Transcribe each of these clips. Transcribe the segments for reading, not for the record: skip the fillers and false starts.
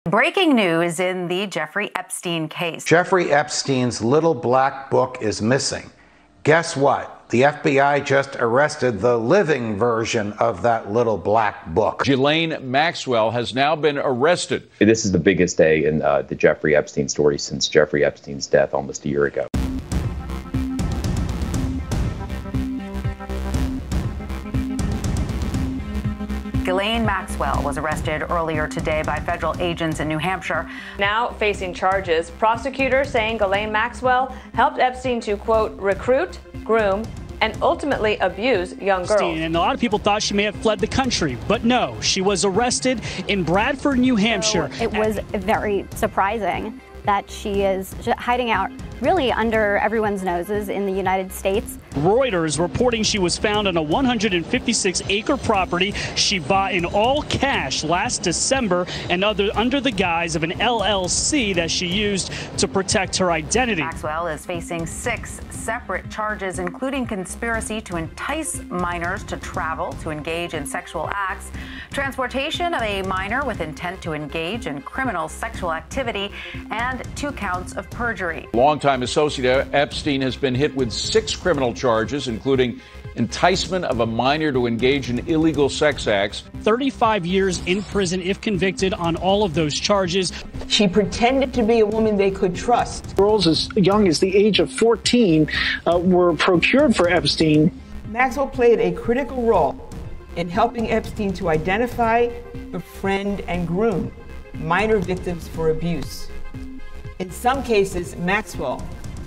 Breaking news in the Jeffrey Epstein case. Jeffrey Epstein's little black book is missing. Guess what? The FBI just arrested the living version of that little black book. Ghislaine Maxwell has now been arrested. This is the biggest day in the Jeffrey Epstein story since Jeffrey Epstein's death almost a year ago. Ghislaine Maxwell was arrested earlier today by federal agents in New Hampshire. Now facing charges, prosecutors saying Ghislaine Maxwell helped Epstein to, quote, recruit, groom, and ultimately abuse young girls. And a lot of people thought she may have fled the country, but no, she was arrested in Bradford, New Hampshire. So it was very surprising that she is hiding out really under everyone's noses in the United States. Reuters reporting she was found on a 156-acre property she bought in all cash last December and under the guise of an LLC that she used to protect her identity. Maxwell is facing 6 separate charges, including conspiracy to entice minors to travel to engage in sexual acts, transportation of a minor with intent to engage in criminal sexual activity, and 2 counts of perjury. Longtime associate Epstein has been hit with 6 criminal charges, including enticement of a minor to engage in illegal sex acts. 35 years in prison if convicted on all of those charges. She pretended to be a woman they could trust. Girls as young as the age of 14 were procured for Epstein. Maxwell played a critical role in helping Epstein to identify, befriend, and groom minor victims for abuse. In some cases, Maxwell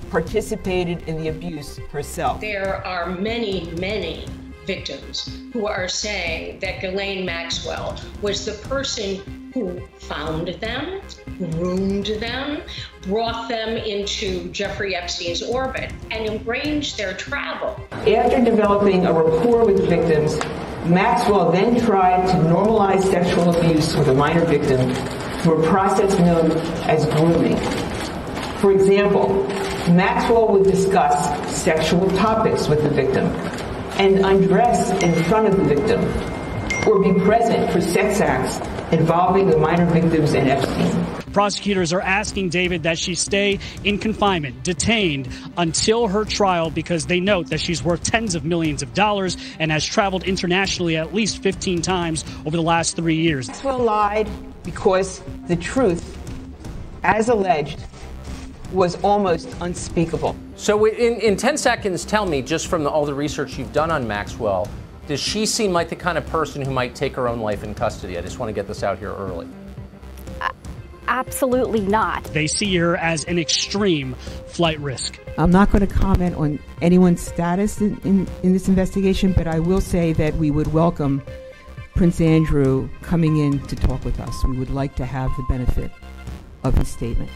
participated in the abuse herself. There are many, many victims who are saying that Ghislaine Maxwell was the person who found them, groomed them, brought them into Jeffrey Epstein's orbit, and arranged their travel. After developing a rapport with victims, Maxwell then tried to normalize sexual abuse with a minor victim through a process known as grooming. For example, Maxwell would discuss sexual topics with the victim and undress in front of the victim or be present for sex acts involving the minor victims and Epstein. Prosecutors are asking David that she stay in confinement, detained until her trial, because they note that she's worth tens of millions of dollars and has traveled internationally at least 15 times over the last 3 years. Maxwell lied because the truth, as alleged, was almost unspeakable. So in 10 seconds, tell me, just from all the research you've done on Maxwell, does she seem like the kind of person who might take her own life in custody? I just want to get this out here early. Absolutely not. They see her as an extreme flight risk. I'm not going to comment on anyone's status in this investigation, but I will say that we would welcome Prince Andrew coming in to talk with us. We would like to have the benefit of his statement.